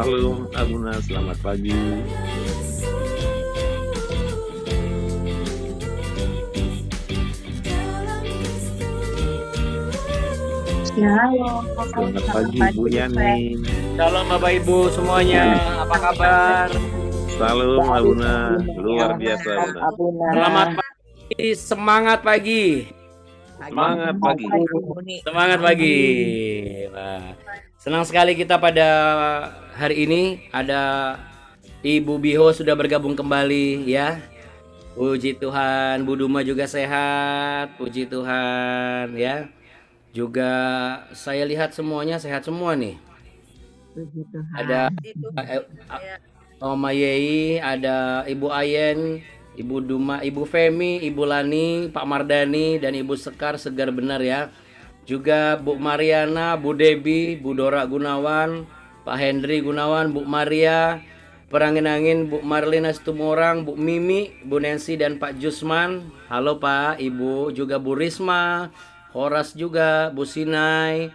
Shalom Abuna, selamat pagi. Shalom, Selamat selamat pagi Bu pagi, Yani. Shalom Bapak Ibu semuanya, apa kabar? Shalom Abuna, luar biasa Shalom, Abuna. Abuna. Selamat pagi, semangat pagi. Semangat pagi. Semangat pagi. Wah, senang sekali kita pada hari ini ada Ibu Biho sudah bergabung kembali ya. Puji Tuhan, Bu Duma juga sehat. Puji Tuhan ya. Juga saya lihat semuanya sehat semua nih. Puji Ada Tuhan. Mama Yei, ada Ibu Ayen, Ibu Duma, Ibu Femi, Ibu Lani, Pak Mardani, dan Ibu Sekar segar benar ya. Juga Bu Mariana, Bu Debi, Bu Dora Gunawan, Pak Hendri Gunawan, Bu Maria, Perangin-angin, Bu Marlina Situmorang, Bu Mimi, Bu Nancy, dan Pak Jusman. Halo Pak, Ibu, juga Bu Risma, Horas juga, Bu Sinai,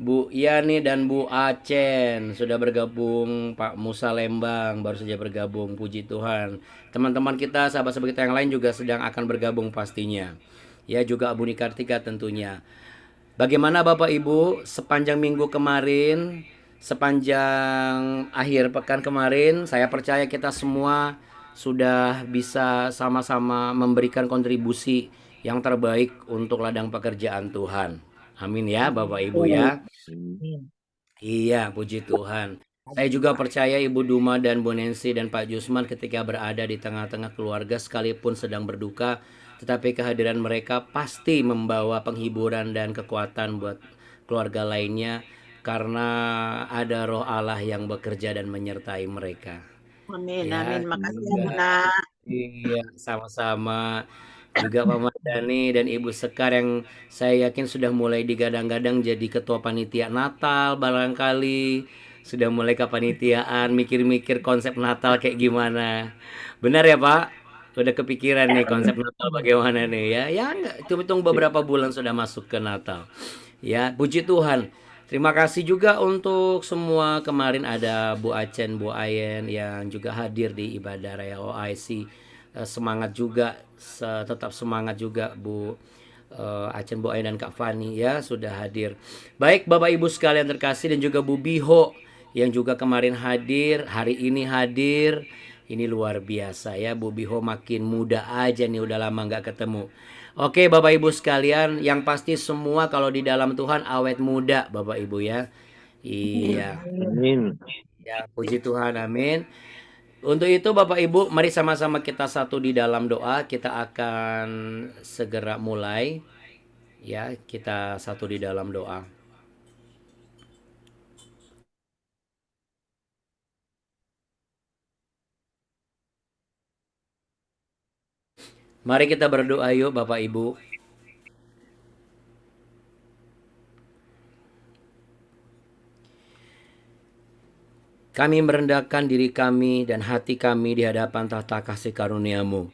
Bu Yani dan Bu Acen sudah bergabung. Pak Musa Lembang baru saja bergabung. Puji Tuhan. Teman-teman kita, sahabat-sahabat kita yang lain juga sedang akan bergabung pastinya. Ya, juga Abu Nikartika tentunya. Bagaimana Bapak Ibu sepanjang minggu kemarin, sepanjang akhir pekan kemarin, saya percaya kita semua sudah bisa sama-sama memberikan kontribusi yang terbaik untuk ladang pekerjaan Tuhan. Amin ya Bapak Ibu ya. Iya, puji Tuhan. Saya juga percaya Ibu Duma dan Bu Nancy dan Pak Jusman ketika berada di tengah-tengah keluarga sekalipun sedang berduka, tetapi kehadiran mereka pasti membawa penghiburan dan kekuatan buat keluarga lainnya karena ada Roh Allah yang bekerja dan menyertai mereka. Amin, Ya, amin. Makasih, juga. Abuna. Iya, sama-sama. Juga Pak Mardani dan Ibu Sekar yang saya yakin sudah mulai digadang-gadang jadi ketua panitia Natal barangkali. Sudah mulai kepanitiaan, mikir-mikir konsep Natal kayak gimana. Benar ya Pak? Udah kepikiran nih konsep Natal bagaimana nih ya? Ya enggak, hitung beberapa bulan sudah masuk ke Natal. Ya, puji Tuhan. Terima kasih juga untuk semua kemarin ada Bu Acen, Bu Ayen yang juga hadir di ibadah Raya OIC. Semangat juga, tetap semangat juga Bu Acen, Bu Ayen dan Kak Fani ya sudah hadir. Baik Bapak Ibu sekalian terkasih dan juga Bu Biho yang juga kemarin hadir, hari ini hadir. Ini luar biasa ya, Bu Biho makin muda aja nih, udah lama nggak ketemu. Oke Bapak Ibu sekalian, yang pasti semua kalau di dalam Tuhan awet muda Bapak Ibu ya. Iya, Amin. ya puji Tuhan, amin. Untuk itu Bapak Ibu, mari sama-sama kita satu di dalam doa. Kita akan segera mulai. Ya, kita satu di dalam doa. Mari kita berdoa yuk Bapak Ibu. Kami merendahkan diri kami dan hati kami di hadapan tahta kasih karunia-Mu.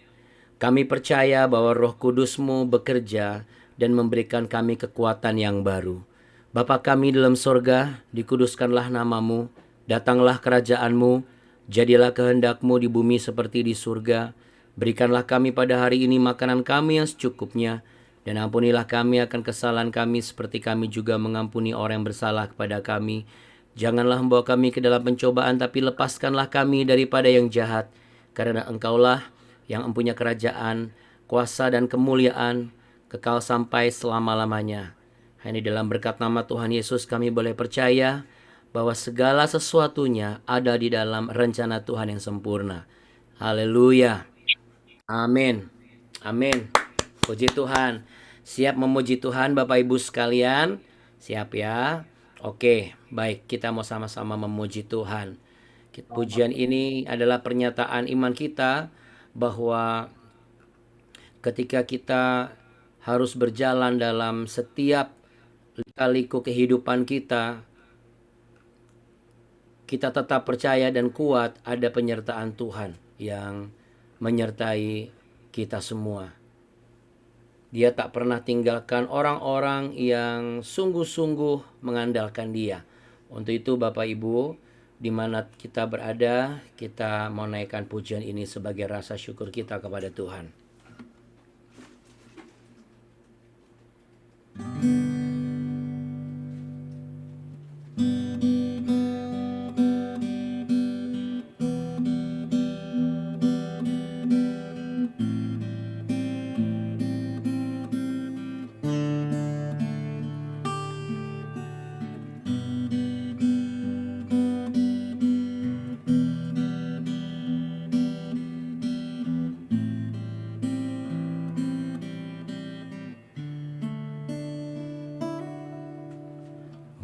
Kami percaya bahwa Roh Kudus-Mu bekerja dan memberikan kami kekuatan yang baru. Bapa kami dalam sorga, dikuduskanlah nama-Mu, datanglah kerajaan-Mu, jadilah kehendak-Mu di bumi seperti di surga. Berikanlah kami pada hari ini makanan kami yang secukupnya, dan ampunilah kami akan kesalahan kami seperti kami juga mengampuni orang yang bersalah kepada kami. Janganlah membawa kami ke dalam pencobaan, tapi lepaskanlah kami daripada yang jahat. Karena Engkaulah yang mempunyai kerajaan, kuasa dan kemuliaan, kekal sampai selama-lamanya. Hanya dalam berkat nama Tuhan Yesus kami boleh percaya bahwa segala sesuatunya ada di dalam rencana Tuhan yang sempurna. Haleluya. Amin. Amin. Puji Tuhan. Siap memuji Tuhan Bapak Ibu sekalian? Siap ya? Oke, baik, kita mau sama-sama memuji Tuhan. Pujian ini adalah pernyataan iman kita bahwa ketika kita harus berjalan dalam setiap lika-liku kehidupan kita, kita tetap percaya dan kuat ada penyertaan Tuhan yang menyertai kita semua. Dia tak pernah tinggalkan orang-orang yang sungguh-sungguh mengandalkan Dia. Untuk itu Bapak Ibu, di mana kita berada, kita mau naikkan pujian ini sebagai rasa syukur kita kepada Tuhan.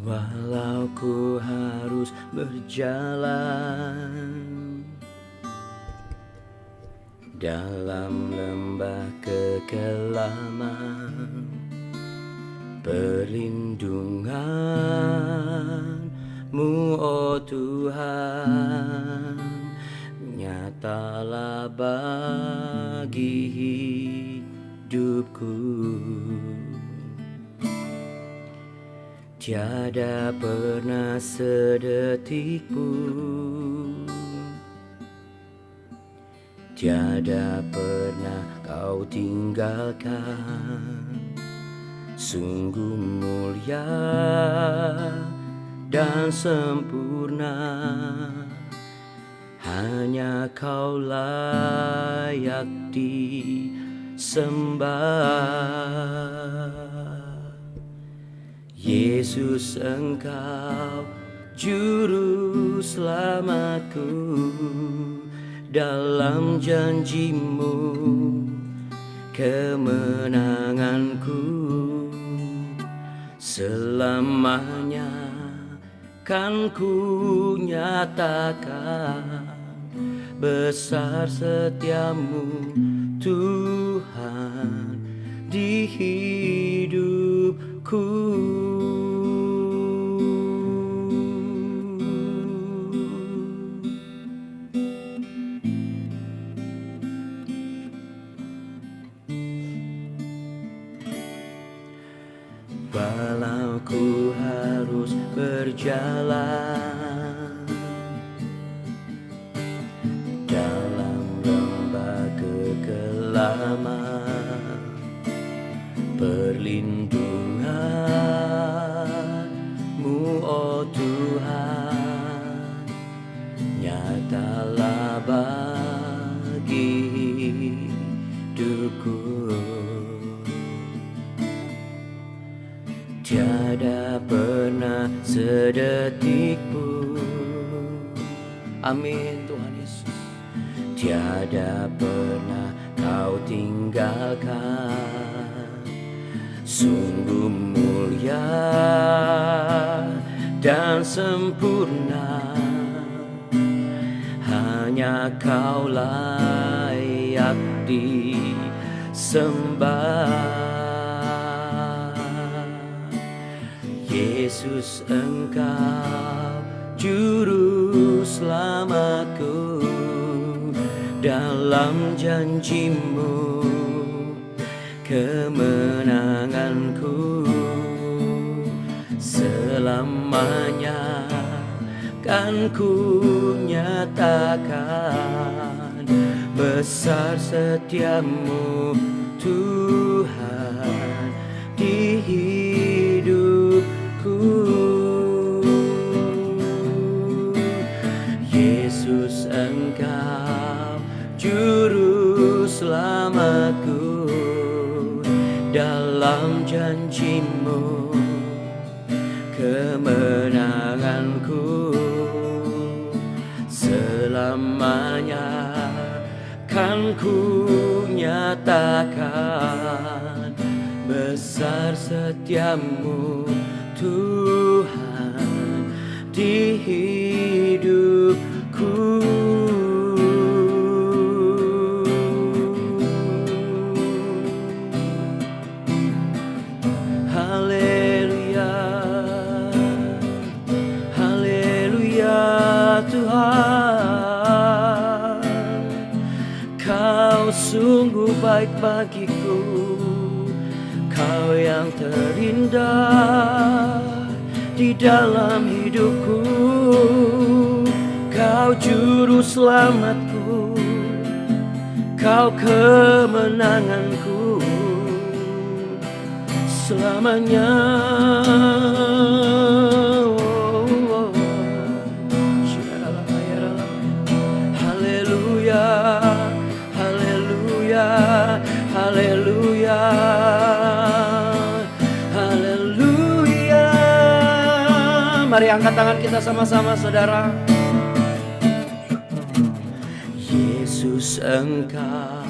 Walau ku harus berjalan dalam lembah kekelaman, perlindungan-Mu, oh Tuhan, nyatalah bagi hidupku. Tiada pernah sedetik pun, tiada pernah Kau tinggalkan. Sungguh mulia dan sempurna, hanya Kau layak disembah. Yesus, Engkau juru selamatku, dalam janji-Mu kemenanganku. Selamanya kan ku nyatakan besar setiamu Tuhan di hidupku. Walau ku harus berjalan dalam lembah kekelaman, perlindungan-Mu, oh Tuhan, nyatalah bagi hidupku. Tiada pernah sedetik pun, amin Tuhan Yesus, tiada pernah Kau tinggalkan. Sungguh mulia dan sempurna, hanya Kau layak disembah. Yesus, Engkau juru selamatku, dalam janji-Mu kemenanganku. Selamanya kan ku nyatakan besar setiamu Tuhan di hidupku. Yesus, Engkau juru selamatku, dalam janji-Mu kemenanganku. Selamanya kan ku nyatakan besar setiamu Tuhan di hidupku. Haleluya, haleluya Tuhan, Kau sungguh baik bagiku, Kau yang terindah di dalam hidupku. Kau juru selamatku, Kau kemenanganku selamanya. Haleluya, haleluya, haleluya, haleluya. Mari angkat tangan kita sama-sama, saudara. Yesus, Engkau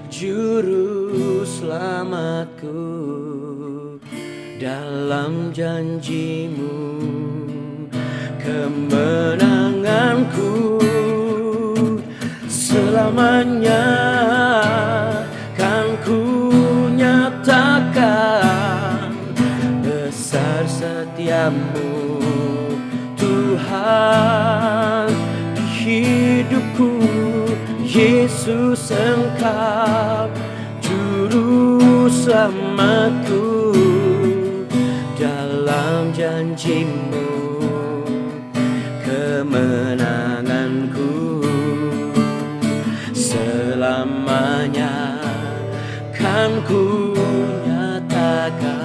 juru selamatku, dalam janji-Mu kemenanganku selamanya kan ku nyatakan. Besar setiamu Tuhan di hidupku. Yesus, Engkau juru selamatku, dalam janji-Mu kemenanganku selamanya kan ku nyatakan.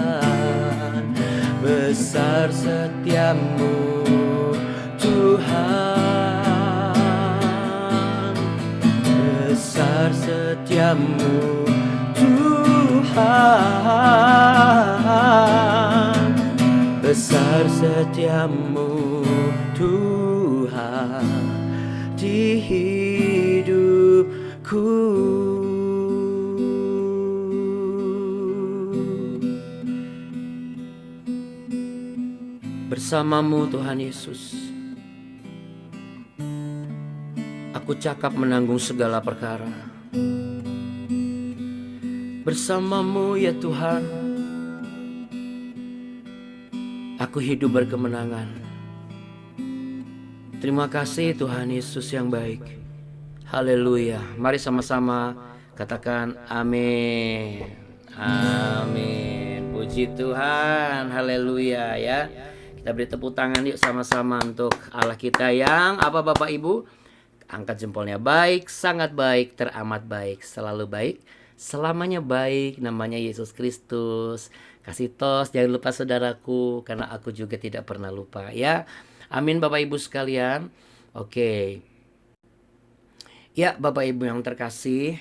Besar setiamu Tuhan, besar setiamu Tuhan, besar setiamu Tuhan di hidupku. Bersamamu Tuhan Yesus, aku cakap menanggung segala perkara. Bersamamu ya Tuhan, aku hidup berkemenangan. Terima kasih Tuhan Yesus yang baik. Haleluya. Mari sama-sama katakan amin. Amin. Puji Tuhan. Haleluya ya. Kita beri tepuk tangan yuk sama-sama untuk Allah kita yang apa Bapak Ibu? Angkat jempolnya. Baik, sangat baik, teramat baik, selalu baik, selamanya baik, namanya Yesus Kristus. Kasih tos, jangan lupa saudaraku, karena aku juga tidak pernah lupa ya. Amin Bapak Ibu sekalian. Oke. Ya Bapak Ibu yang terkasih,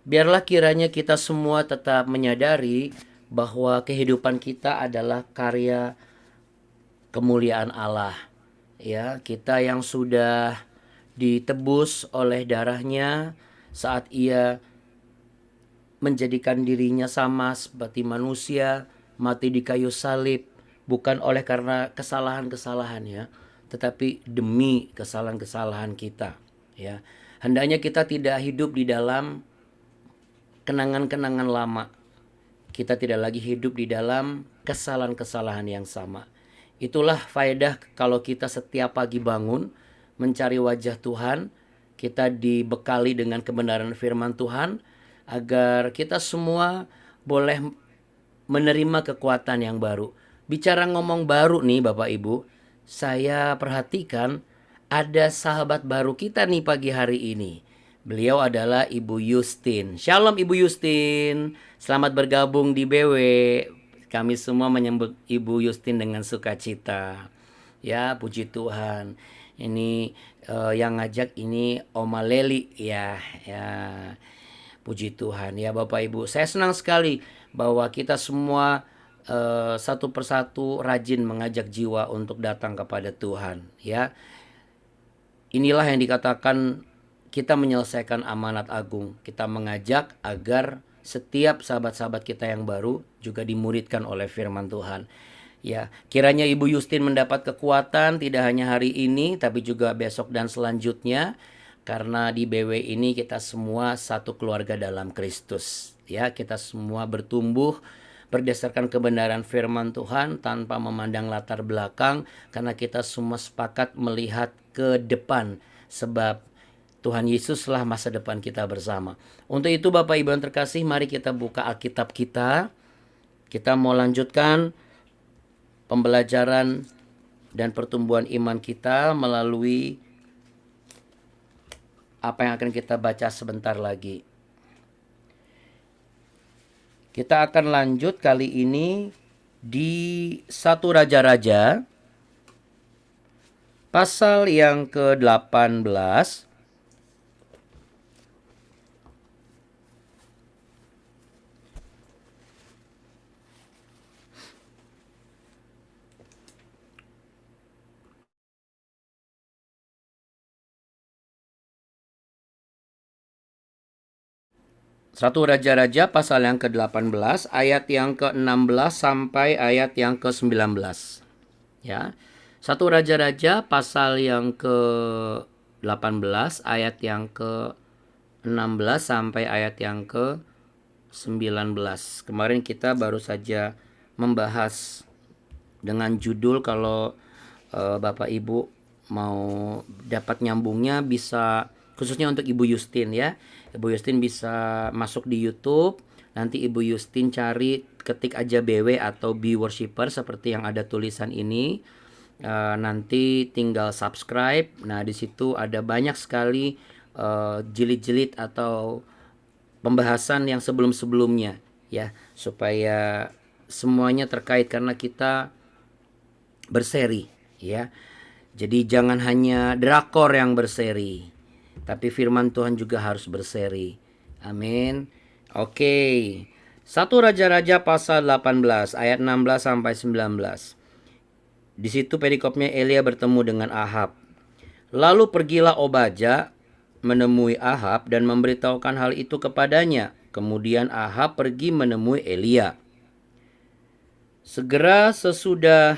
biarlah kiranya kita semua tetap menyadari bahwa kehidupan kita adalah karya kemuliaan Allah. Ya, kita yang sudah ditebus oleh darahnya saat Ia menjadikan dirinya sama seperti manusia, mati di kayu salib, bukan oleh karena kesalahan-kesalahannya, tetapi demi kesalahan-kesalahan kita. Ya, hendaknya kita tidak hidup di dalam kenangan-kenangan lama. Kita tidak lagi hidup di dalam kesalahan-kesalahan yang sama. Itulah faedah kalau kita setiap pagi bangun mencari wajah Tuhan, kita dibekali dengan kebenaran firman Tuhan, agar kita semua boleh menerima kekuatan yang baru. Bicara ngomong baru nih Bapak Ibu, saya perhatikan ada sahabat baru kita nih pagi hari ini. Beliau adalah Ibu Yustin. Shalom Ibu Yustin. Selamat bergabung di BW. Kami semua menyambut Ibu Yustin dengan sukacita. Ya, puji Tuhan. Ini yang ngajak ini Oma Leli ya. Puji Tuhan ya Bapak Ibu. Saya senang sekali bahwa kita semua satu persatu rajin mengajak jiwa untuk datang kepada Tuhan ya. Inilah yang dikatakan kita menyelesaikan amanat agung. Kita mengajak agar setiap sahabat-sahabat kita yang baru juga dimuridkan oleh firman Tuhan. Ya, kiranya Ibu Yustin mendapat kekuatan tidak hanya hari ini tapi juga besok dan selanjutnya, karena di BW ini kita semua satu keluarga dalam Kristus. Ya, kita semua bertumbuh berdasarkan kebenaran firman Tuhan tanpa memandang latar belakang, karena kita semua sepakat melihat ke depan, sebab Tuhan Yesuslah masa depan kita bersama. Untuk itu Bapak Ibu yang terkasih, mari kita buka Alkitab kita. Kita mau lanjutkan pembelajaran dan pertumbuhan iman kita melalui apa yang akan kita baca sebentar lagi. Kita akan lanjut kali ini di 1 Raja-Raja pasal yang ke-18. Satu Raja-Raja pasal yang ke-18 ayat yang ke-16 sampai ayat yang ke-19. Ya. Satu Raja-Raja pasal yang ke-18 ayat yang ke-16 sampai ayat yang ke-19. Kemarin kita baru saja membahas dengan judul, kalau Bapak Ibu mau dapat nyambungnya bisa, khususnya untuk Ibu Yustin ya. Ibu Yustin bisa masuk di YouTube. Nanti Ibu Yustin cari, ketik aja BW atau Be Worshipper seperti yang ada tulisan ini. Nanti tinggal subscribe. Nah, di situ ada banyak sekali jilid-jilid atau pembahasan yang sebelum-sebelumnya ya, supaya semuanya terkait karena kita berseri ya. Jadi jangan hanya drakor yang berseri, tapi firman Tuhan juga harus berseri. Amin. Oke. 1 Raja-Raja pasal 18 ayat 16 sampai 19. Di situ perikopnya Elia bertemu dengan Ahab. Lalu pergilah Obadya menemui Ahab dan memberitahukan hal itu kepadanya. Kemudian Ahab pergi menemui Elia. Segera sesudah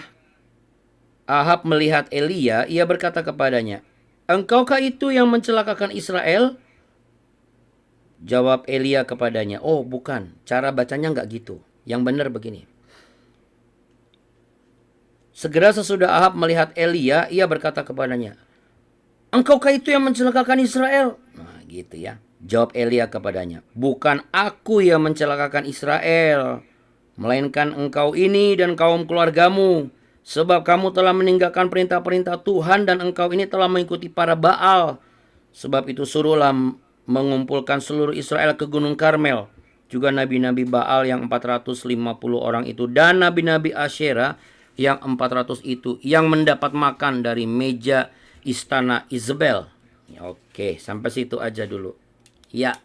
Ahab melihat Elia, ia berkata kepadanya, "Engkaukah itu yang mencelakakan Israel?" Jawab Elia kepadanya, "Oh bukan, cara bacanya enggak gitu. Yang benar begini." Segera sesudah Ahab melihat Elia, ia berkata kepadanya, "Engkaukah itu yang mencelakakan Israel?" Nah gitu ya. Jawab Elia kepadanya, "Bukan aku yang mencelakakan Israel, melainkan engkau ini dan kaum keluargamu. Sebab kamu telah meninggalkan perintah-perintah Tuhan dan engkau ini telah mengikuti para Baal. Sebab itu suruhlah mengumpulkan seluruh Israel ke Gunung Karmel. Juga nabi-nabi Baal yang 450 orang itu dan nabi-nabi Asyera yang 400 itu yang mendapat makan dari meja istana Isabel." Oke, sampai situ aja dulu. Ya,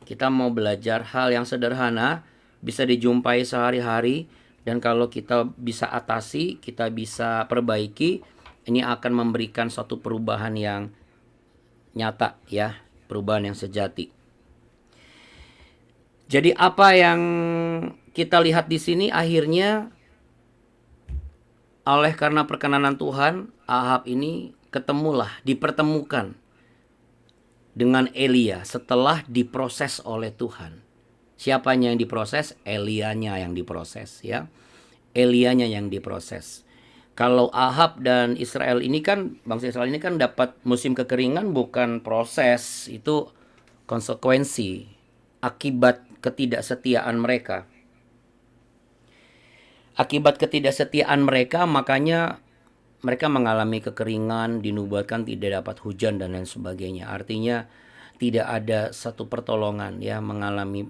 kita mau belajar hal yang sederhana, bisa dijumpai sehari-hari. Dan kalau kita bisa atasi, kita bisa perbaiki, ini akan memberikan suatu perubahan yang nyata ya, perubahan yang sejati. Jadi apa yang kita lihat di sini akhirnya oleh karena perkenanan Tuhan, Ahab ini dipertemukan dengan Elia setelah diproses oleh Tuhan. Siapanya yang diproses? Elianya yang diproses ya. Elianya yang diproses. Kalau Ahab dan Israel ini kan, bangsa Israel ini kan dapat musim kekeringan bukan proses, itu konsekuensi akibat ketidaksetiaan mereka. Akibat ketidaksetiaan mereka, makanya mereka mengalami kekeringan, dinubuatkan tidak dapat hujan dan lain sebagainya. Artinya tidak ada satu pertolongan ya, mengalami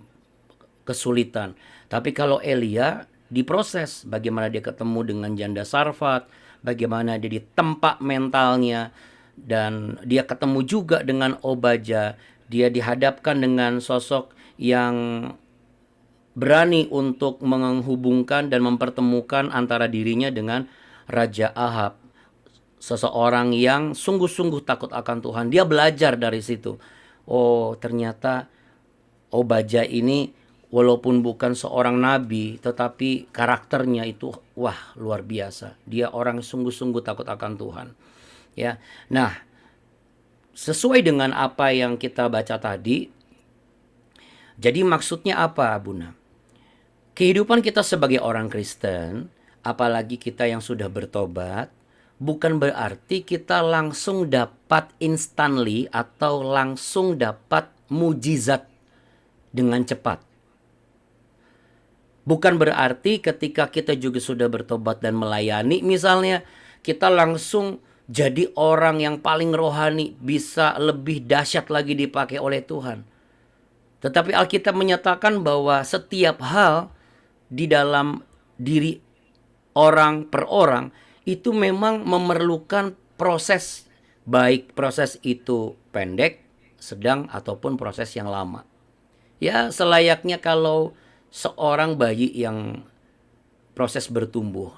kesulitan. Tapi kalau Elia diproses, bagaimana dia ketemu dengan janda Sarfat, bagaimana dia ditempa mentalnya, dan dia ketemu juga dengan Obadya. Dia dihadapkan dengan sosok yang berani untuk menghubungkan dan mempertemukan antara dirinya dengan Raja Ahab. Seseorang yang sungguh-sungguh takut akan Tuhan. Dia belajar dari situ. Oh, ternyata Obadya ini walaupun bukan seorang nabi, tetapi karakternya itu wah luar biasa. Dia orang sungguh-sungguh takut akan Tuhan. Ya. Nah, sesuai dengan apa yang kita baca tadi, jadi maksudnya apa, Buna? Kehidupan kita sebagai orang Kristen, apalagi kita yang sudah bertobat, bukan berarti kita langsung dapat instantly atau langsung dapat mujizat dengan cepat. Bukan berarti ketika kita juga sudah bertobat dan melayani, misalnya kita langsung jadi orang yang paling rohani, bisa lebih dahsyat lagi dipakai oleh Tuhan. Tetapi Alkitab menyatakan bahwa setiap hal di dalam diri orang per orang itu memang memerlukan proses, baik proses itu pendek, sedang, ataupun proses yang lama. Ya, selayaknya kalau seorang bayi yang proses bertumbuh.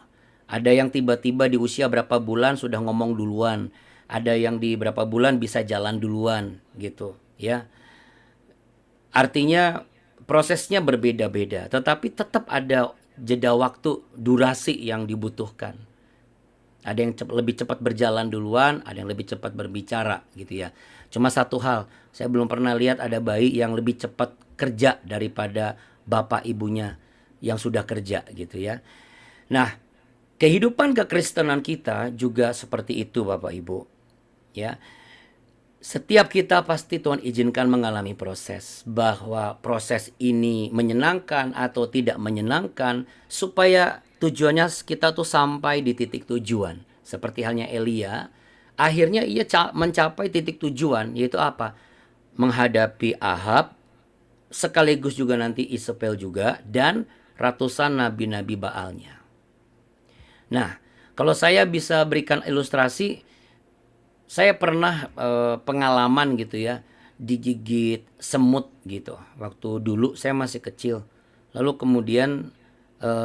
Ada yang tiba-tiba di usia berapa bulan sudah ngomong duluan. Ada yang di berapa bulan bisa jalan duluan gitu, ya. Artinya prosesnya berbeda-beda, tetapi tetap ada jeda waktu, durasi yang dibutuhkan. Ada yang lebih cepat berjalan duluan, ada yang lebih cepat berbicara gitu ya. Cuma satu hal, saya belum pernah lihat ada bayi yang lebih cepat kerja daripada bapak ibunya yang sudah kerja gitu ya. Nah, kehidupan kekristenan kita juga seperti itu Bapak Ibu. Ya. Setiap kita pasti Tuhan izinkan mengalami proses, bahwa proses ini menyenangkan atau tidak menyenangkan supaya tujuannya kita tuh sampai di titik tujuan. Seperti halnya Elia, akhirnya ia mencapai titik tujuan, yaitu apa? Menghadapi Ahab, sekaligus juga nanti Isabel juga, dan ratusan nabi-nabi Baalnya. Nah, kalau saya bisa berikan ilustrasi, saya pernah pengalaman gitu ya, digigit semut gitu. Waktu dulu saya masih kecil. Lalu kemudian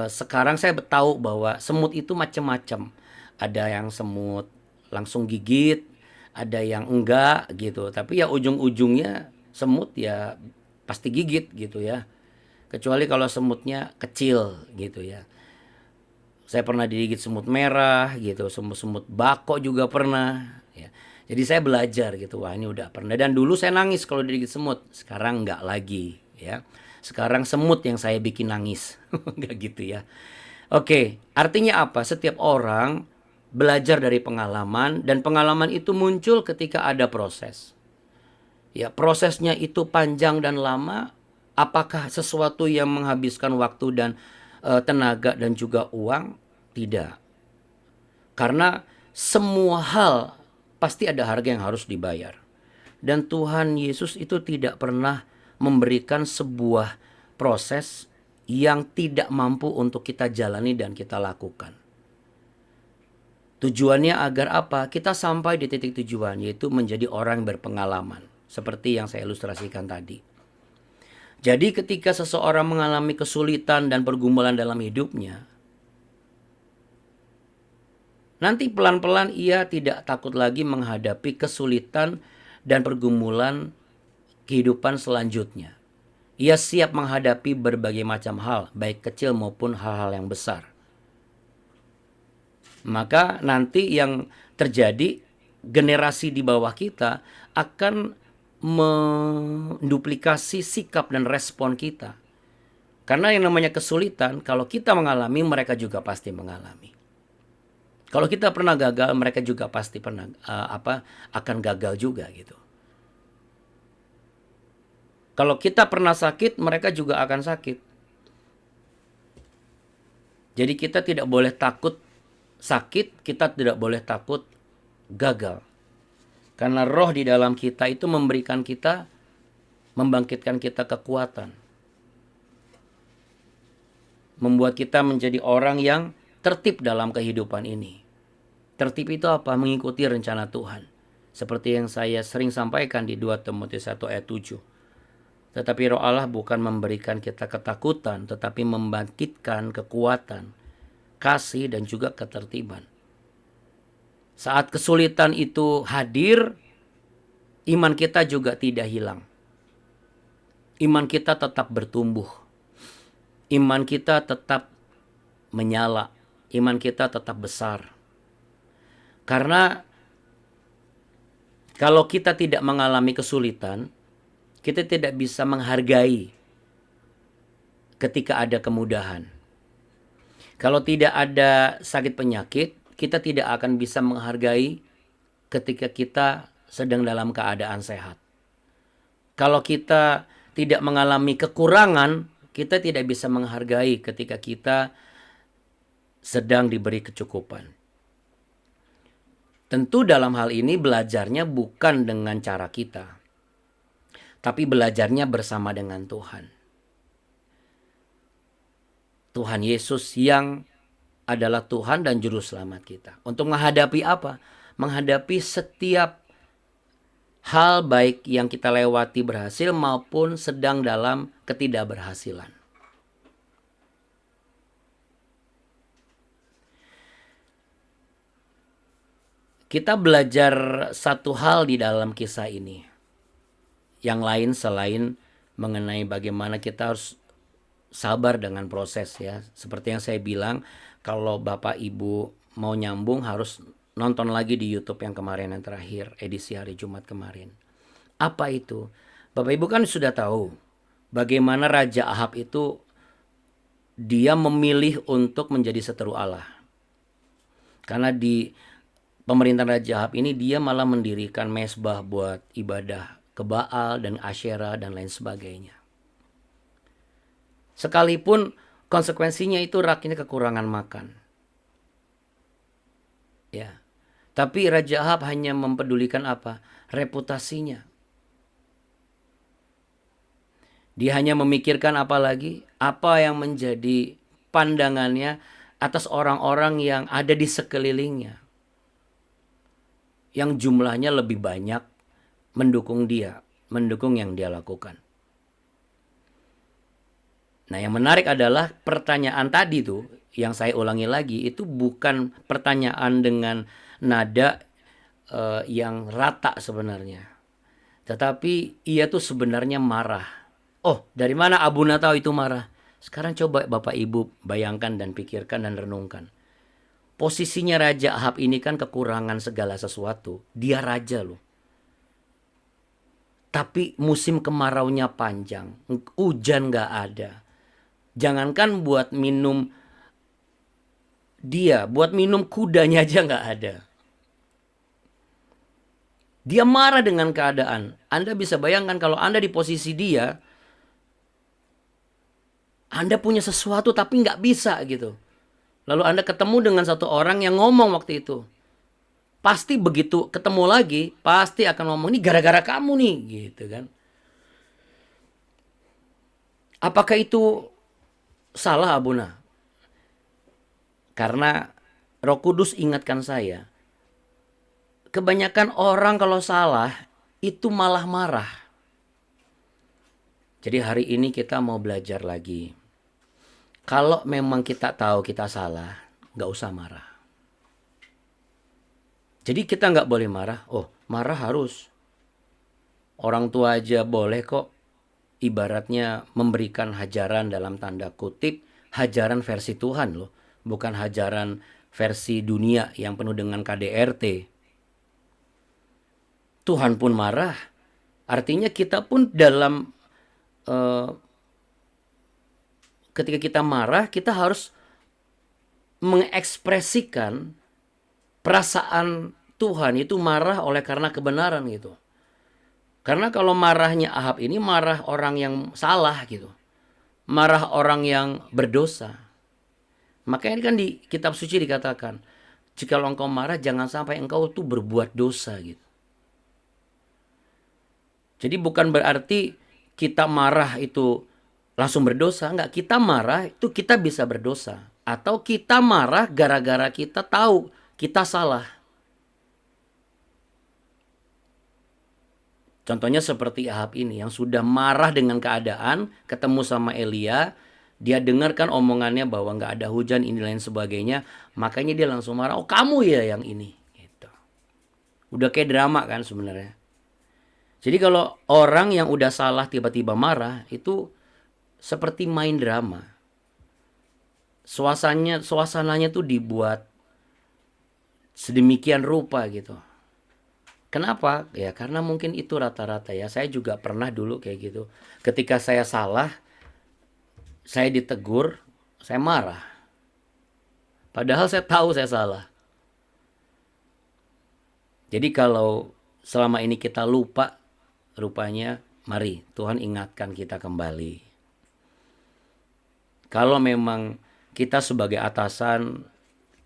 sekarang saya tahu bahwa semut itu macam-macam. Ada yang semut langsung gigit, ada yang enggak gitu. Tapi ya ujung-ujungnya semut ya pasti gigit gitu ya. Kecuali kalau semutnya kecil gitu ya. Saya pernah digigit semut merah gitu, semut-semut bako juga pernah ya. Jadi saya belajar gitu, wah ini udah pernah. Dan dulu saya nangis kalau digigit semut, sekarang enggak lagi ya. Sekarang semut yang saya bikin nangis. Enggak gitu ya. Oke, artinya apa? Setiap orang belajar dari pengalaman, dan pengalaman itu muncul ketika ada proses. Ya, prosesnya itu panjang dan lama. Apakah sesuatu yang menghabiskan waktu dan tenaga dan juga uang? Tidak. Karena semua hal pasti ada harga yang harus dibayar. Dan Tuhan Yesus itu tidak pernah memberikan sebuah proses yang tidak mampu untuk kita jalani dan kita lakukan. Tujuannya agar apa? Kita sampai di titik tujuan, yaitu menjadi orang yang berpengalaman. Seperti yang saya ilustrasikan tadi. Jadi ketika seseorang mengalami kesulitan dan pergumulan dalam hidupnya, nanti pelan-pelan ia tidak takut lagi menghadapi kesulitan dan pergumulan kehidupan selanjutnya. Ia siap menghadapi berbagai macam hal, baik kecil maupun hal-hal yang besar. Maka nanti yang terjadi, generasi di bawah kita akan menduplikasi sikap dan respon kita. Karena yang namanya kesulitan, kalau kita mengalami, mereka juga pasti mengalami. Kalau kita pernah gagal, mereka juga pasti pernah akan gagal juga gitu. Kalau kita pernah sakit, mereka juga akan sakit. Jadi kita tidak boleh takut sakit, kita tidak boleh takut gagal. Karena roh di dalam kita itu memberikan kita, membangkitkan kita kekuatan. Membuat kita menjadi orang yang tertib dalam kehidupan ini. Tertib itu apa? Mengikuti rencana Tuhan. Seperti yang saya sering sampaikan di 2 Timotius 1 ayat 7. Tetapi Roh Allah bukan memberikan kita ketakutan, tetapi membangkitkan kekuatan, kasih, dan juga ketertiban. Saat kesulitan itu hadir, iman kita juga tidak hilang. Iman kita tetap bertumbuh. Iman kita tetap menyala. Iman kita tetap besar. Karena kalau kita tidak mengalami kesulitan, kita tidak bisa menghargai ketika ada kemudahan. Kalau tidak ada sakit penyakit, kita tidak akan bisa menghargai ketika kita sedang dalam keadaan sehat. Kalau kita tidak mengalami kekurangan, kita tidak bisa menghargai ketika kita sedang diberi kecukupan. Tentu dalam hal ini belajarnya bukan dengan cara kita, tapi belajarnya bersama dengan Tuhan. Tuhan Yesus yang adalah Tuhan dan Juru Selamat kita. Untuk menghadapi apa? Menghadapi setiap hal baik yang kita lewati berhasil maupun sedang dalam ketidakberhasilan. Kita belajar satu hal di dalam kisah ini. Yang lain selain mengenai bagaimana kita harus sabar dengan proses ya. Seperti yang saya bilang, kalau Bapak Ibu mau nyambung harus nonton lagi di YouTube yang kemarin yang terakhir, edisi hari Jumat kemarin. Apa itu? Bapak Ibu kan sudah tahu bagaimana Raja Ahab itu dia memilih untuk menjadi seteru Allah. Karena di pemerintahan Raja Ahab ini dia malah mendirikan mezbah buat ibadah ke Baal dan Asyera dan lain sebagainya. Sekalipun konsekuensinya itu rakyatnya kekurangan makan. Ya. Tapi Raja Ahab hanya mempedulikan apa? Reputasinya. Dia hanya memikirkan apa lagi? Apa yang menjadi pandangannya atas orang-orang yang ada di sekelilingnya. Yang jumlahnya lebih banyak mendukung dia, mendukung yang dia lakukan. Nah, yang menarik adalah pertanyaan tadi tuh, yang saya ulangi lagi, itu bukan pertanyaan dengan nada yang rata sebenarnya. Tetapi ia tuh sebenarnya marah. Oh, dari mana Abuna tahu itu marah? Sekarang coba Bapak Ibu bayangkan dan pikirkan dan renungkan. Posisinya Raja Ahab ini kan kekurangan segala sesuatu. Dia raja loh. Tapi musim kemaraunya panjang. Hujan gak ada. Jangankan buat minum dia, buat minum kudanya aja gak ada. Dia marah dengan keadaan. Anda bisa bayangkan kalau Anda di posisi dia, Anda punya sesuatu tapi gak bisa gitu. Lalu Anda ketemu dengan satu orang yang ngomong waktu itu. Pasti begitu ketemu lagi, pasti akan ngomong, ini gara-gara kamu nih, gitu kan. Apakah itu salah Abuna? Karena Roh Kudus ingatkan saya, kebanyakan orang kalau salah itu malah marah. Jadi hari ini kita mau belajar lagi. Kalau memang kita tahu kita salah, gak usah marah. Jadi kita nggak boleh marah. Oh, marah harus. Orang tua aja boleh kok. Ibaratnya memberikan hajaran dalam tanda kutip. Hajaran versi Tuhan loh. Bukan hajaran versi dunia yang penuh dengan KDRT. Tuhan pun marah. Artinya kita pun dalam... ketika kita marah, kita harus mengekspresikan perasaan Tuhan itu marah oleh karena kebenaran gitu. Karena kalau marahnya Ahab ini marah orang yang salah gitu. Marah orang yang berdosa. Makanya kan di kitab suci dikatakan, jika engkau marah jangan sampai engkau tuh berbuat dosa gitu. Jadi bukan berarti kita marah itu langsung berdosa. Enggak, kita marah itu kita bisa berdosa. Atau kita marah gara-gara kita tahu kita salah. Contohnya seperti Ahab ini yang sudah marah dengan keadaan, ketemu sama Elia, dia dengarkan omongannya bahwa nggak ada hujan ini lain sebagainya, makanya dia langsung marah. Oh, kamu ya yang ini. Gitu. Udah kayak drama kan sebenarnya. Jadi kalau orang yang udah salah tiba-tiba marah itu seperti main drama. Suasananya tuh dibuat sedemikian rupa gitu. Kenapa? Ya karena mungkin itu rata-rata ya. Saya juga pernah dulu kayak gitu. Ketika saya salah, saya ditegur, saya marah. Padahal saya tahu saya salah. Jadi kalau selama ini kita lupa, rupanya mari Tuhan ingatkan kita kembali. Kalau memang kita sebagai atasan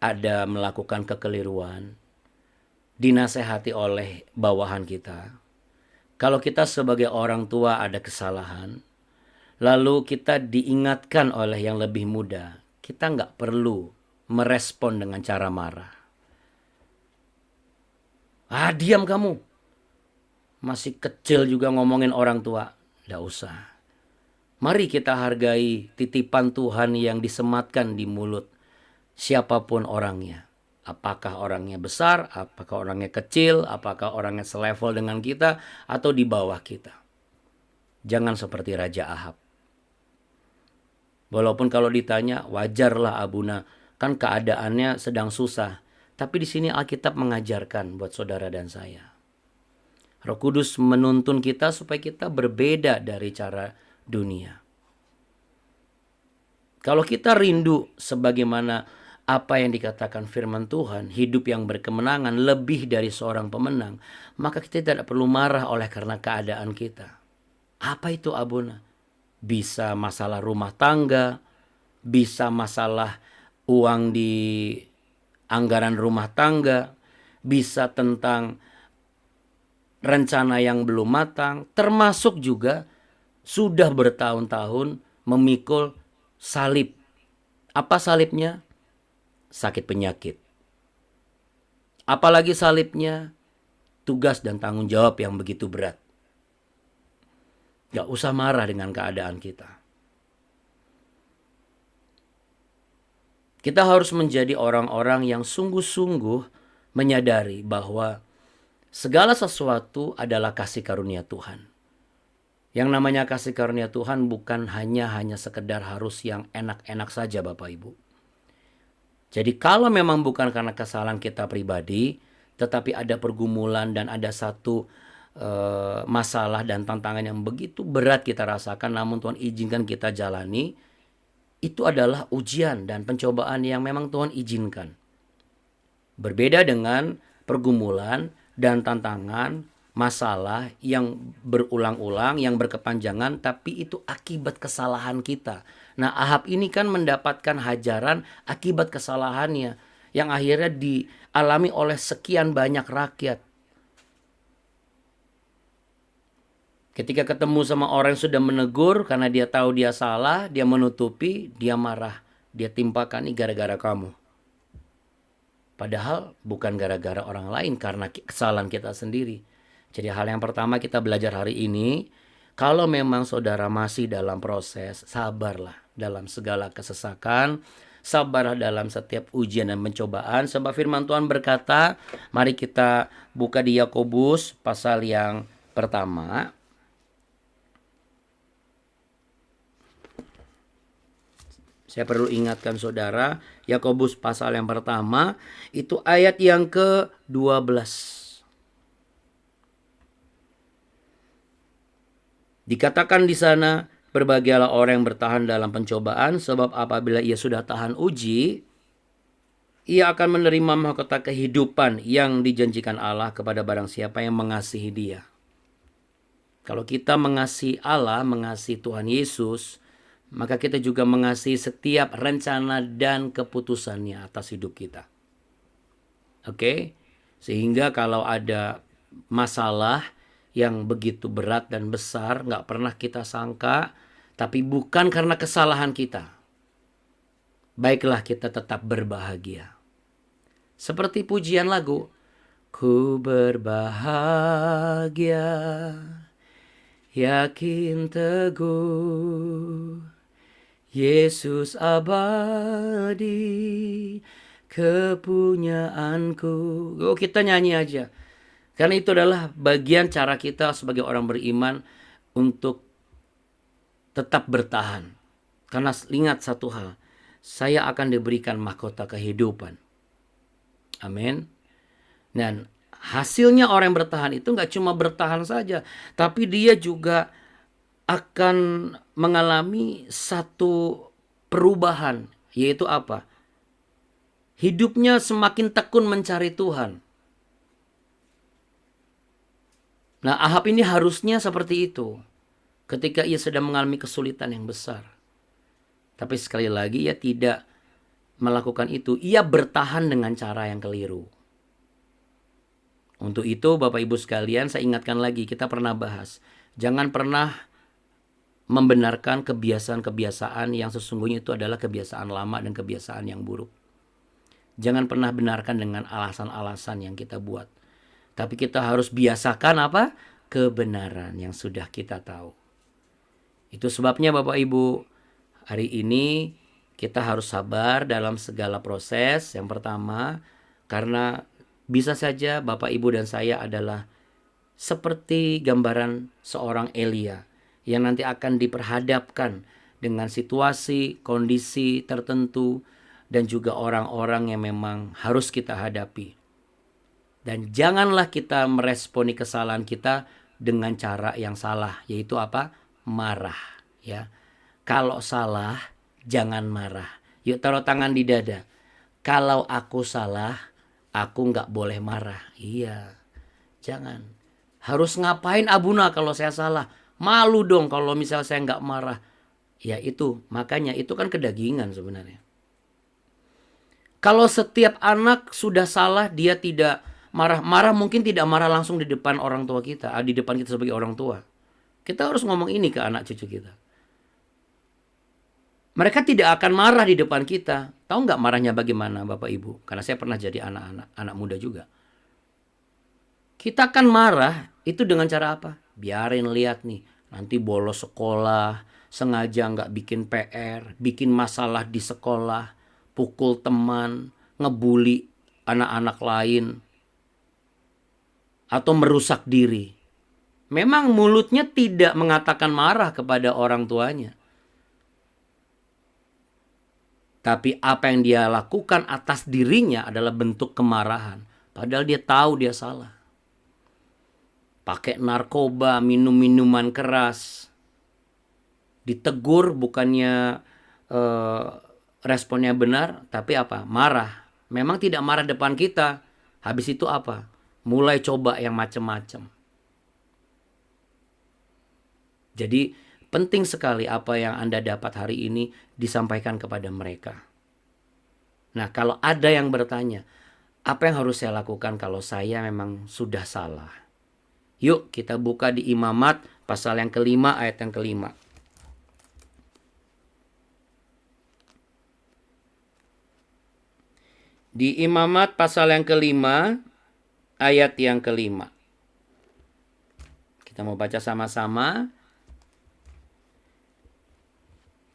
ada melakukan kekeliruan, dinasehati oleh bawahan kita. Kalau kita sebagai orang tua ada kesalahan, lalu kita diingatkan oleh yang lebih muda, kita nggak perlu merespon dengan cara marah. Ah, diam kamu. Masih kecil juga ngomongin orang tua. Nggak usah. Mari kita hargai titipan Tuhan yang disematkan di mulut siapapun orangnya. Apakah orangnya besar, apakah orangnya kecil, apakah orangnya selevel dengan kita, atau di bawah kita. Jangan seperti Raja Ahab. Walaupun kalau ditanya, wajarlah Abuna, kan keadaannya sedang susah. Tapi di sini Alkitab mengajarkan buat saudara dan saya. Roh Kudus menuntun kita supaya kita berbeda dari cara dunia. Kalau kita rindu sebagaimana apa yang dikatakan firman Tuhan, hidup yang berkemenangan lebih dari seorang pemenang, maka kita tidak perlu marah oleh karena keadaan kita. Apa itu Abuna? Bisa masalah rumah tangga, bisa masalah uang di anggaran rumah tangga, bisa tentang rencana yang belum matang, termasuk juga sudah bertahun-tahun memikul salib. Apa salibnya? Sakit penyakit. Apalagi salibnya? Tugas dan tanggung jawab yang begitu berat. Gak usah marah dengan keadaan kita. Kita harus menjadi orang-orang yang sungguh-sungguh menyadari bahwa segala sesuatu adalah kasih karunia Tuhan. Yang namanya kasih karunia Tuhan bukan hanya sekedar harus yang enak-enak saja Bapak Ibu. Jadi kalau memang bukan karena kesalahan kita pribadi, tetapi ada pergumulan dan ada satu masalah dan tantangan yang begitu berat kita rasakan, namun Tuhan izinkan kita jalani, itu adalah ujian dan pencobaan yang memang Tuhan izinkan. Berbeda dengan pergumulan dan tantangan, masalah yang berulang-ulang, yang berkepanjangan, tapi itu akibat kesalahan kita. Nah, Ahab ini kan mendapatkan hajaran akibat kesalahannya, yang akhirnya dialami oleh sekian banyak rakyat. Ketika ketemu sama orang yang sudah menegur karena dia tahu dia salah, dia menutupi, dia marah. Dia timpakan, ini gara-gara kamu. Padahal bukan gara-gara orang lain, karena kesalahan kita sendiri. Jadi hal yang pertama kita belajar hari ini, kalau memang saudara masih dalam proses, sabarlah dalam segala kesesakan, sabarlah dalam setiap ujian dan pencobaan. Sebab firman Tuhan berkata, mari kita buka di Yakobus pasal yang pertama. Saya perlu ingatkan saudara, Yakobus pasal yang pertama, itu ayat yang ke-12. Dikatakan di sana, berbahagialah orang yang bertahan dalam pencobaan, sebab apabila ia sudah tahan uji, ia akan menerima mahkota kehidupan yang dijanjikan Allah kepada barang siapa yang mengasihi dia. Kalau kita mengasihi Allah, mengasihi Tuhan Yesus, maka kita juga mengasihi setiap rencana dan keputusannya atas hidup kita. Oke? Sehingga kalau ada masalah yang begitu berat dan besar, gak pernah kita sangka, tapi bukan karena kesalahan kita, baiklah kita tetap berbahagia. Seperti pujian lagu, ku berbahagia, yakin teguh, Yesus abadi, kepunyaanku. Oh, kita nyanyi aja. Karena itu adalah bagian cara kita sebagai orang beriman untuk tetap bertahan. Karena ingat satu hal, saya akan diberikan mahkota kehidupan. Amin. Dan hasilnya orang yang bertahan itu nggak cuma bertahan saja, tapi dia juga akan mengalami satu perubahan, yaitu apa? Hidupnya semakin tekun mencari Tuhan. Nah, Ahab ini harusnya seperti itu ketika ia sedang mengalami kesulitan yang besar. Tapi sekali lagi ia tidak melakukan itu. Ia bertahan dengan cara yang keliru. Untuk itu Bapak Ibu sekalian, saya ingatkan lagi, kita pernah bahas. Jangan pernah membenarkan kebiasaan-kebiasaan yang sesungguhnya itu adalah kebiasaan lama dan kebiasaan yang buruk. Jangan pernah benarkan dengan alasan-alasan yang kita buat. Tapi kita harus biasakan apa? Kebenaran yang sudah kita tahu. Itu sebabnya Bapak Ibu, hari ini kita harus sabar dalam segala proses. Yang pertama, karena bisa saja Bapak Ibu dan saya adalah seperti gambaran seorang Elia yang nanti akan diperhadapkan dengan situasi, kondisi tertentu, dan juga orang-orang yang memang harus kita hadapi. Dan janganlah kita meresponi kesalahan kita dengan cara yang salah, yaitu apa? Marah, ya. Kalau salah, jangan marah. Yuk taruh tangan di dada. Kalau aku salah, aku nggak boleh marah. Iya, jangan. Harus ngapain Abuna kalau saya salah? Malu dong kalau misal saya nggak marah. Ya itu, makanya itu kan kedagingan sebenarnya. Kalau setiap anak sudah salah, dia tidak marah. Marah mungkin tidak marah langsung di depan orang tua kita, di depan kita sebagai orang tua. Kita harus ngomong ini ke anak cucu kita. Mereka tidak akan marah di depan kita. Tahu nggak marahnya bagaimana Bapak Ibu? Karena saya pernah jadi anak muda juga. Kita kan marah itu dengan cara apa? Biarin lihat nih, nanti bolos sekolah, sengaja nggak bikin PR, bikin masalah di sekolah, pukul teman, ngebully anak-anak lain, atau merusak diri. Memang mulutnya tidak mengatakan marah kepada orang tuanya. Tapi apa yang dia lakukan atas dirinya adalah bentuk kemarahan. Padahal dia tahu dia salah. Pakai narkoba, minum minuman keras. Ditegur bukannya responnya benar, tapi apa? Marah. Memang tidak marah depan kita. Habis itu apa? Mulai coba yang macam-macam. Jadi penting sekali apa yang Anda dapat hari ini disampaikan kepada mereka. Nah, kalau ada yang bertanya, apa yang harus saya lakukan kalau saya memang sudah salah? Yuk kita buka di Imamat pasal yang kelima ayat yang kelima. Di Imamat pasal yang kelima ayat yang kelima. Kita mau baca sama-sama.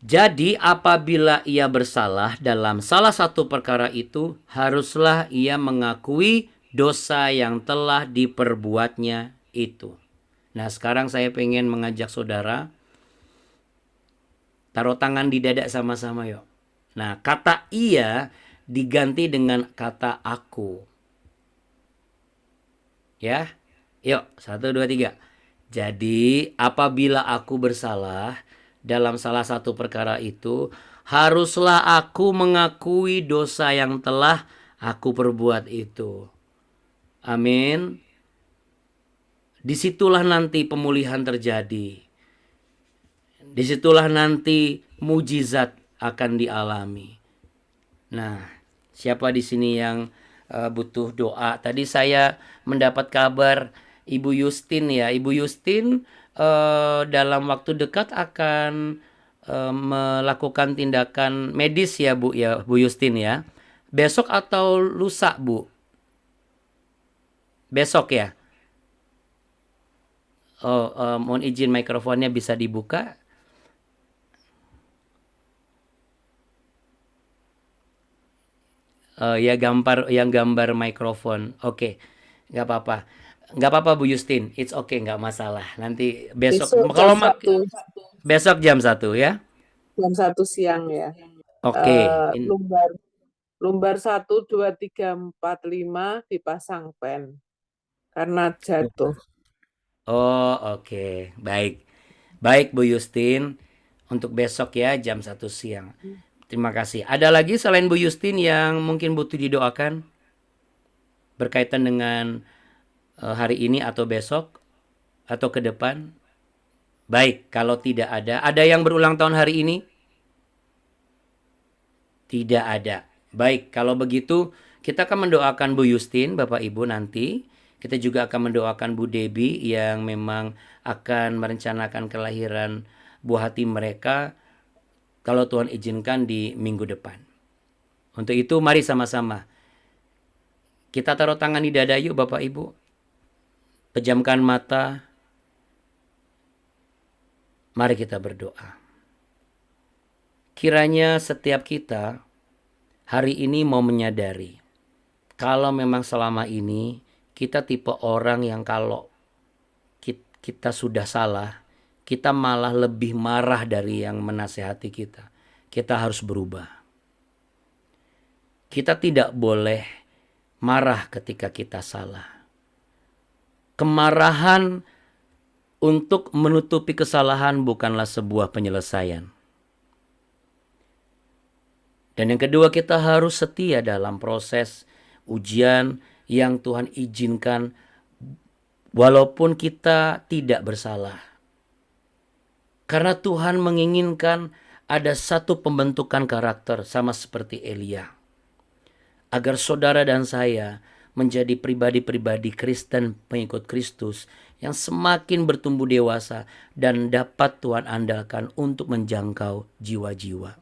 Jadi apabila ia bersalah dalam salah satu perkara itu, haruslah ia mengakui dosa yang telah diperbuatnya itu. Nah, sekarang saya pengen mengajak saudara, taruh tangan di dada sama-sama yuk. Nah, kata ia diganti dengan kata aku. Ya, yuk 1, 2, 3. Jadi apabila aku bersalah dalam salah satu perkara itu, haruslah aku mengakui dosa yang telah aku perbuat itu. Amin. Disitulah nanti pemulihan terjadi. Disitulah nanti mujizat akan dialami. Nah, siapa di sini yang butuh doa? Tadi saya mendapat kabar Ibu Yustin ya. Ibu Yustin dalam waktu dekat akan melakukan tindakan medis ya Bu Yustin ya. Besok atau lusa Bu? Besok ya. Mohon izin mikrofonnya bisa dibuka. Ya gambar mikrofon. Oke. Nggak apa-apa. Nggak apa-apa Bu Yustin. It's okay, nggak masalah. Nanti besok kalau besok jam 1 ya. Jam 1 siang ya. Oke. Lumbar 1, 2, 3, 4, 5 dipasang pen karena jatuh. Oh, oke. Baik. Baik Bu Yustin. Untuk besok ya jam 1 siang. Terima kasih. Ada lagi selain Bu Yustin yang mungkin butuh didoakan berkaitan dengan hari ini atau besok? atau ke depan? Baik, kalau tidak ada yang berulang tahun hari ini? Tidak ada. Baik, kalau begitu kita akan mendoakan Bu Justin, Bapak Ibu nanti. Kita juga akan mendoakan Bu Debbie yang memang akan merencanakan kelahiran buah hati mereka kalau Tuhan izinkan di minggu depan. Untuk itu mari sama-sama kita taruh tangan di dada yuk Bapak Ibu. Pejamkan mata. Mari kita berdoa. Kiranya setiap kita hari ini mau menyadari kalau memang selama ini kita tipe orang yang kalau kita sudah salah, kita malah lebih marah dari yang menasehati kita. Kita harus berubah. Kita tidak boleh marah ketika kita salah. Kemarahan untuk menutupi kesalahan bukanlah sebuah penyelesaian. Dan yang kedua, kita harus setia dalam proses ujian yang Tuhan izinkan walaupun kita tidak bersalah. Karena Tuhan menginginkan ada satu pembentukan karakter sama seperti Elia. Agar saudara dan saya menjadi pribadi-pribadi Kristen pengikut Kristus yang semakin bertumbuh dewasa dan dapat Tuhan andalkan untuk menjangkau jiwa-jiwa.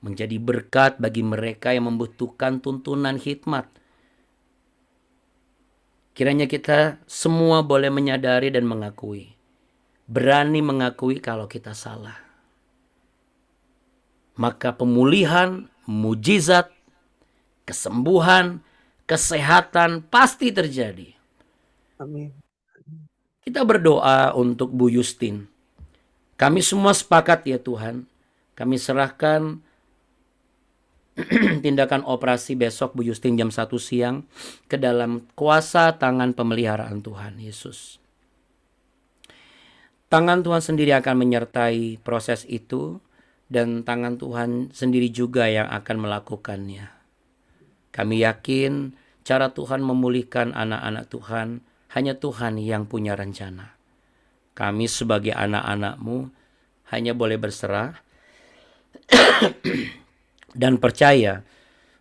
Menjadi berkat bagi mereka yang membutuhkan tuntunan hikmat. Kiranya kita semua boleh menyadari dan mengakui. Berani mengakui kalau kita salah. Maka pemulihan, mujizat, kesembuhan, kesehatan pasti terjadi. Amin. Kita berdoa untuk Bu Justin. Kami semua sepakat ya Tuhan. Kami serahkan tindakan operasi besok Bu Justin jam 1 siang ke dalam kuasa tangan pemeliharaan Tuhan Yesus. Tangan Tuhan sendiri akan menyertai proses itu dan tangan Tuhan sendiri juga yang akan melakukannya. Kami yakin cara Tuhan memulihkan anak-anak Tuhan hanya Tuhan yang punya rencana. Kami sebagai anak-anak-Mu hanya boleh berserah dan percaya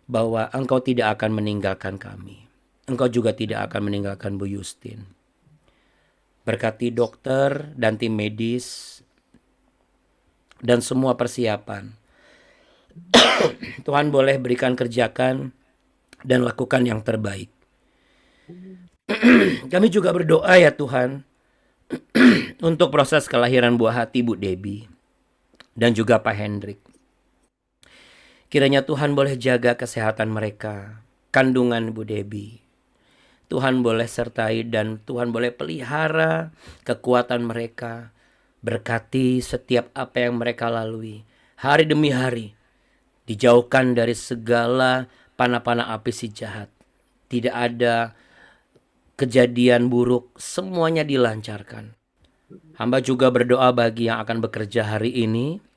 bahwa Engkau tidak akan meninggalkan kami. Engkau juga tidak akan meninggalkan Bu Justin. Berkati dokter dan tim medis dan semua persiapan. Tuhan boleh berikan kerjakan dan lakukan yang terbaik. Kami juga berdoa ya Tuhan untuk proses kelahiran buah hati Bu Debbie dan juga Pak Hendrik. Kiranya Tuhan boleh jaga kesehatan mereka, kandungan Bu Debbie. Tuhan boleh sertai dan Tuhan boleh pelihara kekuatan mereka. Berkati setiap apa yang mereka lalui. Hari demi hari. Dijauhkan dari segala panah-panah api si jahat. Tidak ada kejadian buruk. Semuanya dilancarkan. Hamba juga berdoa bagi yang akan bekerja hari ini.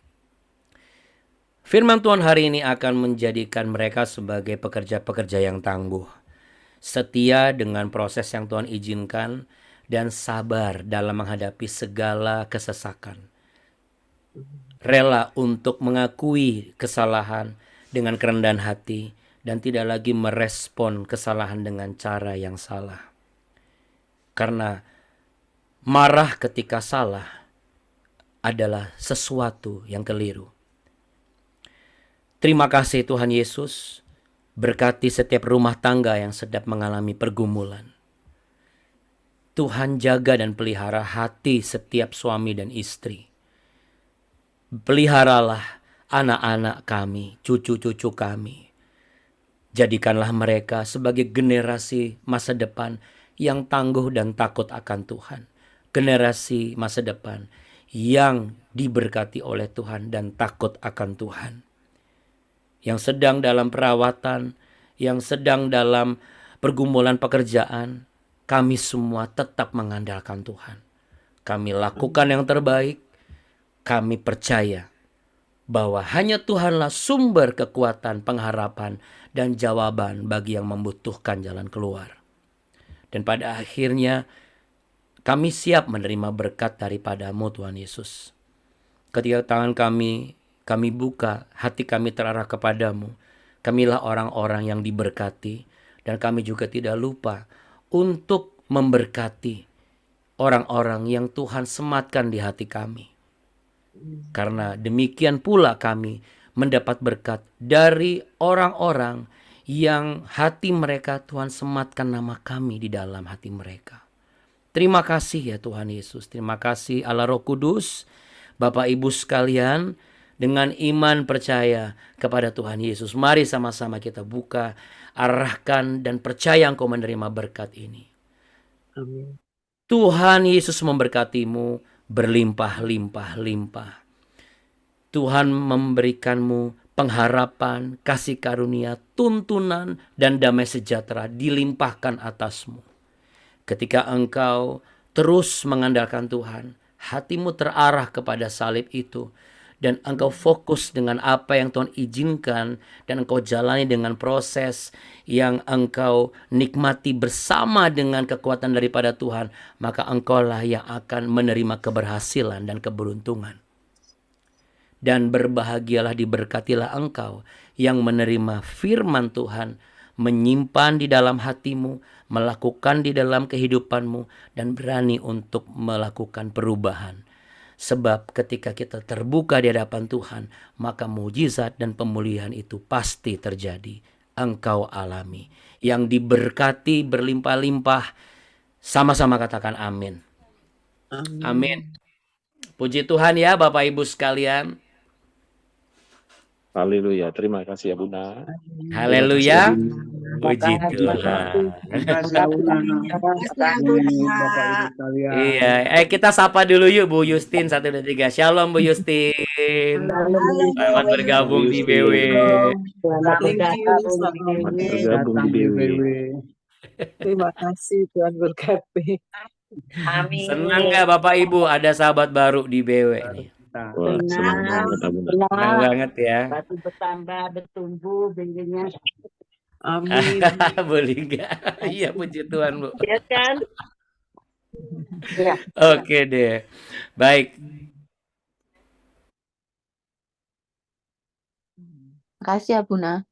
Firman Tuhan hari ini akan menjadikan mereka sebagai pekerja-pekerja yang tangguh. Setia dengan proses yang Tuhan izinkan dan sabar dalam menghadapi segala kesesakan. Rela untuk mengakui kesalahan dengan kerendahan hati dan tidak lagi merespon kesalahan dengan cara yang salah. Karena marah ketika salah adalah sesuatu yang keliru. Terima kasih Tuhan Yesus, berkati setiap rumah tangga yang sedang mengalami pergumulan. Tuhan jaga dan pelihara hati setiap suami dan istri. Peliharalah anak-anak kami, cucu-cucu kami. Jadikanlah mereka sebagai generasi masa depan yang tangguh dan takut akan Tuhan. Generasi masa depan yang diberkati oleh Tuhan dan takut akan Tuhan. Yang sedang dalam perawatan, yang sedang dalam pergumulan pekerjaan, kami semua tetap mengandalkan Tuhan. Kami lakukan yang terbaik, kami percaya bahwa hanya Tuhanlah sumber kekuatan, pengharapan, dan jawaban bagi yang membutuhkan jalan keluar. Dan pada akhirnya Kami siap menerima berkat daripada-Mu Tuhan Yesus. Ketika tangan kami buka, hati kami terarah kepadamu. Kamilah orang-orang yang diberkati. Dan kami juga tidak lupa untuk memberkati orang-orang yang Tuhan sematkan di hati kami. Karena demikian pula kami mendapat berkat dari orang-orang yang hati mereka Tuhan sematkan nama kami di dalam hati mereka. Terima kasih ya Tuhan Yesus. Terima kasih Allah Roh Kudus. Bapak Ibu sekalian, dengan iman percaya kepada Tuhan Yesus, mari sama-sama kita buka, arahkan dan percaya engkau menerima berkat ini. Amin. Tuhan Yesus memberkatimu berlimpah-limpah-limpah. Tuhan memberikanmu pengharapan, kasih karunia, tuntunan, dan damai sejahtera dilimpahkan atasmu. Ketika engkau terus mengandalkan Tuhan, hatimu terarah kepada salib itu, dan engkau fokus dengan apa yang Tuhan izinkan, dan engkau jalani dengan proses yang engkau nikmati bersama dengan kekuatan daripada Tuhan, maka engkaulah yang akan menerima keberhasilan dan keberuntungan. Dan berbahagialah, diberkatilah engkau yang menerima firman Tuhan, menyimpan di dalam hatimu, melakukan di dalam kehidupanmu, dan berani untuk melakukan perubahan. Sebab ketika kita terbuka di hadapan Tuhan, maka mujizat dan pemulihan itu pasti terjadi. Engkau alami. Yang diberkati berlimpah-limpah, sama-sama katakan amin. Amin. Puji Tuhan ya Bapak Ibu sekalian. Haleluya. Terima kasih ya Bunda. Haleluya. Puji Tuhan. Terima kasih Abuna. Bapak Ibu sekalian. Iya, kita sapa dulu yuk Bu Justin 1 2 3. Shalom Bu Justin. Selamat bergabung di BW. Selamat bergabung di BW. Terima kasih, Tuhan berkati. Amin. Senang nggak Bapak Ibu ada sahabat baru di BW nih? Wah, senang banget Bunda. Senang banget ya. Batu bertambah, bertumbuh, bingkingnya. Amin. Boleh nggak? Iya puji Tuhan Bu. Ya kan? Ya. Oke deh. Baik. Makasih Abuna.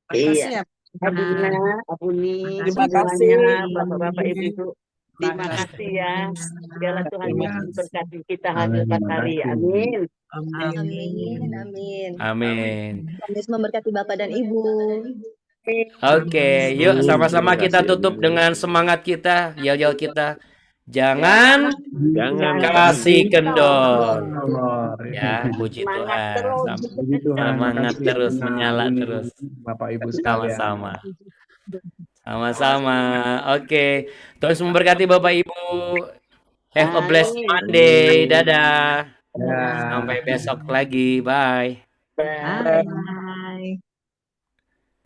Makasih ya. Abuna, Abuni, Terima kasih. semuanya, Bapak-bapak, Ibu-ibu. Terima kasih ya. Biarlah Tuhan Yesus berkati kita hadirkan hari. Amin. Amin. Amin. Amin. Amin. Tuhan Yesus memberkati Bapak dan Ibu. Oke, yuk sama-sama kita tutup dengan semangat kita, yel-yel kita. Jangan kasih kendor. Ya, puji Tuhan. Puji Tuhan. Semangat Makasih terus, Abuna, menyala Abuni, terus. Bapak Ibu sekalian. Sama-sama. Sama-sama. Oke. Tuhan Yesus memberkati Bapak Ibu. Have a blessed Monday. Dadah. Ya. Sampai besok lagi. Bye. Bye.